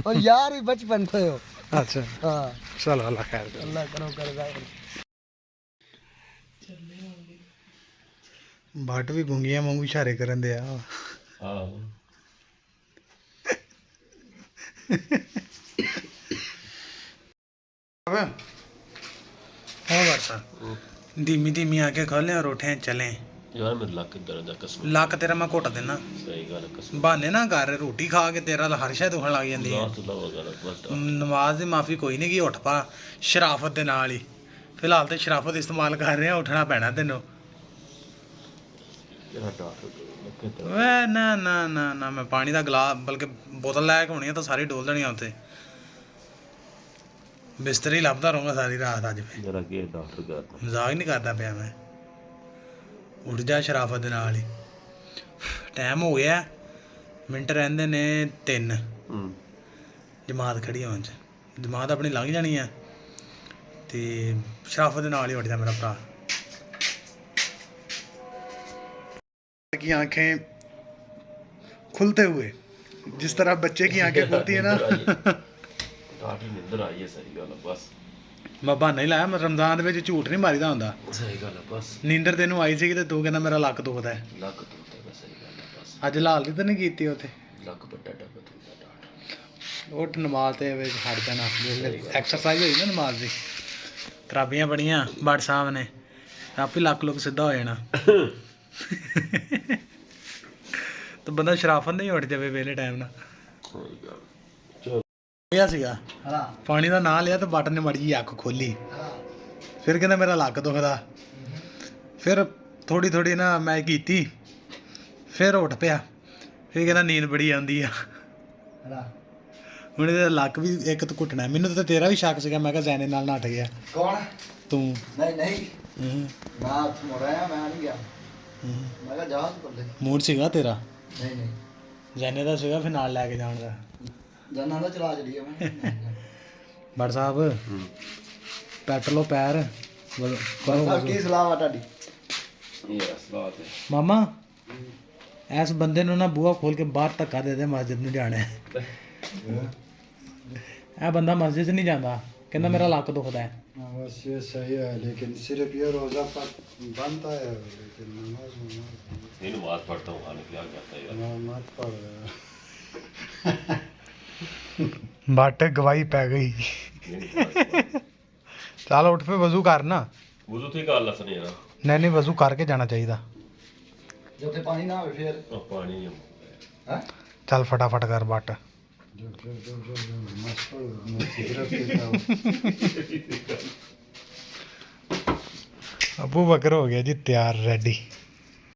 ਔਰ ਯਾਰ ਹੀ ਬਚਪਨ ਤੋਂ ਹੋ ਅੱਛਾ ਹਾਂ ਚਲੋ ਅੱਲਾ ਖੈਰ ਕਰੇ ਅੱਲਾ ਕਰੋ ਕਰਦਾ ਬਾਟ ਵੀ ਗੁੰਗੀਆਂ ਵਾਂਗੂ ਇਸ਼ਾਰੇ ਕਰਨ ਦੇ ਆ ਆਹੋ हो वर्षा धीमी धीमी आके खोले और उठे चले ਯਾਰ ਮੇਰੇ ਲੱਕ ਦਰਦ ਦਾ ਕਸਮ ਲੱਕ ਤੇਰਾ ਮੈਂ ਘੁੱਟ ਦੇਣਾ ਸਹੀ ਗੱਲ ਕਸਮ ਬਹਾਨੇ ਨਾ ਕਰ ਰੋਟੀ ਖਾ ਕੇ ਤੇਰਾ ਹਰ ਸ਼ਾਇਦ ਦੁਖਣ ਲੱਗ ਜਾਂਦੀ ਹੈ ਨਾ ਤੁਲਾ ਵਗੈਰਾ ਬਸ ਨਮਾਜ਼ ਦੀ ਮਾਫੀ ਕੋਈ ਨਹੀਂ ਕੀ ਉੱਠ ਪਾ ਸ਼ਰਾਫਤ ਦੇ ਨਾਲ ਹੀ ਫਿਲਹਾਲ ਤੇ ਸ਼ਰਾਫਤ ਇਸਤੇਮਾਲ ਕਰ ਰਹੇ ਆ ਉੱਠਣਾ ਪੈਣਾ ਤੈਨੂੰ ਤੇਰਾ ਡਾਕਟਰ ਲੱਕੇ ਤੇ ਵੇ ਨਾ ਨਾ ਨਾ ਨਾ ਮੈਂ ਪਾਣੀ ਦਾ ਗਲਾਸ ਬਲਕਿ ਬੋਤਲ ਲੈ ਕੇ ਹੋਣੀ ਆ ਤਾਂ ਸਾਰੀ ਡੋਲ ਦੇਣੀ ਆ ਉੱਥੇ ਬਿਸਤਰੀ ਲੱਭਦਾ ਰਹੂੰਗਾ ਸਾਰੀ ਰਾਤ ਅੱਜ ਮੈਂ ਮੇਰਾ ਕੀ ਡਾਕਟਰ ਕਰਦਾ ਮਜ਼ਾਕ ਨਹੀਂ ਕਰਦਾ ਪਿਆ ਮੈਂ ਉੱਠ ਜਾ ਸ਼ਰਾਫਤ ਦੇ ਨਾਲ ਹੀ ਟਾਈਮ ਹੋ ਗਿਆ ਮਿੰਟ ਰਹਿੰਦੇ ਨੇ 3 ਜਮਾਤ ਖੜੀ ਹੋਣ ਚ ਜਮਾਤ ਆਪਣੀ ਲੰਘ ਜਾਣੀ ਆ ਤੇ ਸ਼ਰਾਫਤ ਦੇ ਨਾਲ ਹੀ ਉੱਠ ਜਾ ਮੇਰਾ ਭਰਾ की आंखें खुलते हुए जिस तरह बच्चे की आंखें खुलती है ना ਡਾਕਟਰ ਨਿੰਦਰ ਆਈ ਹੈ ਸਹੀ ਗੱਲ ਬਸ ਮੈਂ ਬਹਾਨਾ ਹੀ ਲਾਇਆ ਮੈਂ ਰਮਜ਼ਾਨ ਦੇ ਵਿੱਚ ਝੂਠ ਨਹੀਂ ਮਾਰੀਦਾ ਹੁੰਦਾ ਸਹੀ ਗੱਲ ਬਸ ਨੀਂਦਰ ਤੈਨੂੰ ਆਈ ਸੀ ਤੇ ਤੂੰ ਕਹਿੰਦਾ ਮੇਰਾ ਲੱਕ ਦੁਖਦਾ ਹੈ ਲੱਕ ਤੋਂ ਬਸ ਸਹੀ ਗੱਲ ਬਸ ਅੱਜ ਲਾਲ ਦੀ ਤਾਂ ਨਹੀਂ ਕੀਤੀ ਉੱਥੇ ਲੱਕ ਪੱਟਾ ਡੱਬਾ ਤੋਂ ਡਾਕਟਰ ਉੱਠ ਨਮਾਜ਼ ਤੇ ਵਿੱਚ ਹਟ ਜਾਣਾ ਐਕਸਰਸਾਈਜ਼ ਹੋਈ ਨਾ ਨਮਾਜ਼ ਦੀ ਖਰਾਬੀਆਂ ਬੜੀਆਂ ਬੜ ਸਾਹਿਬ ਨੇ ਆਪੇ ਲੱਕ ਲੁੱਕ ਸਿੱਧਾ ਹੋ ਜਾਣਾ ਤਾਂ ਬੰਦਾ ਸ਼ਰਾਫਤ ਨਹੀਂ ਉੱਠ ਜਾਵੇ ਵੇਲੇ ਟਾਈਮ ਨਾਲ ਸਹੀ ਗੱਲ ਗਿਆ ਸੀਗਾ ਪਾਣੀ ਦਾ ਨਾਂ ਲਿਆ ਤੇ ਬਟਨ ਨੇ ਮੜੀ ਜੀ ਅੱਖ ਖੋਲੀ ਫਿਰ ਕਹਿੰਦਾ ਮੇਰਾ ਲੱਕ ਦੁਖਦਾ ਫਿਰ ਥੋੜੀ ਥੋੜੀ ਨਾ ਮੈਂ ਕੀਤੀ ਫਿਰ ਉੱਠ ਪਿਆ ਫਿਰ ਕਹਿੰਦਾ ਨੀਂਦ ਬੜੀ ਆਉਂਦੀ ਆ ਹੁਣ ਇਹਦਾ ਲੱਕ ਵੀ ਇੱਕ ਤਾਂ ਘੁੱਟਣਾ ਮੈਨੂੰ ਤਾਂ ਤੇਰਾ ਵੀ ਸ਼ੱਕ ਸੀਗਾ ਮੈਂ ਕਿਹਾ ਜ਼ੈਨੇ ਨਾਲ ਨੱਠ ਗਿਆ ਕੌਣ ਤੂੰ ਨਹੀਂ ਨਹੀਂ ਹੂੰ ਮੈਂ ਮੁੜਿਆ ਮੈਂ ਨਹੀਂ ਗਿਆ ਮੈਂ ਕਿਹਾ ਜਹਾਜ਼ ਕੋਲੇ ਮੂਡ ਸੀਗਾ ਤੇਰਾ ਨਹੀਂ ਨਹੀਂ ਜ਼ੈਨੇ ਦਾ ਸੀਗਾ ਫਿਰ ਨਾਲ ਲੈ ਕੇ ਜਾਣ ਦਾ ਜਾਨਾਂ ਦਾ ਚਲਾ ਚੜੀ ਮੈਂ ਬੜ ਸਾਹਿਬ ਪੈਟ ਲੋ ਪੈਰ ਕੀ ਸਲਾਹ ਆ ਤੁਹਾਡੀ ਯੈਸ ਬਾਤ ਹੈ ਮਾਮਾ ਇਸ ਬੰਦੇ ਨੂੰ ਨਾ ਬੂਹਾ ਖੋਲ ਕੇ ਬਾਹਰ ਧੱਕਾ ਦੇ ਦੇ ਮਸਜਿਦ ਨੂੰ ਜਾਣਾ ਹੈ ਇਹ ਬੰਦਾ ਮਸਜਿਦ ਨਹੀਂ ਜਾਂਦਾ ਕਹਿੰਦਾ ਮੇਰਾ ਲੱਕ ਦੁਖਦਾ ਹੈ बस ये सही है लेकिन सिर्फ ये रोज़ा पर बनता है लेकिन नमाज ये नमाज पढ़ता हूँ आने क्या कहता है यार नमाज पढ़ रहा ਬਟ ਗਵਾਹੀ ਪੈ ਗਈ ਚੱਲ ਉੱਠ ਫੇ ਵਜ਼ੂ ਕਰ ਨਾ ਵਜ਼ੂ ਤੇ ਗੱਲ ਅਸਨ ਯਾਰ ਨਹੀਂ ਨਹੀਂ ਵਜ਼ੂ ਕਰਕੇ ਜਾਣਾ ਚਾਹੀਦਾ ਜੇ ਉੱਥੇ ਪਾਣੀ ਨਾ ਹੋਵੇ ਫਿਰ ਉਹ ਪਾਣੀ ਹੈ ਚੱਲ ਫਟਾਫਟ ਕਰ ਬਟ नमाज पढ़ सिगरेट पीता हूँ ਅਬੂ ਬਕਰ ਹੋ ਗਿਆ ਜੀ ਤਿਆਰ ਰੈਡੀ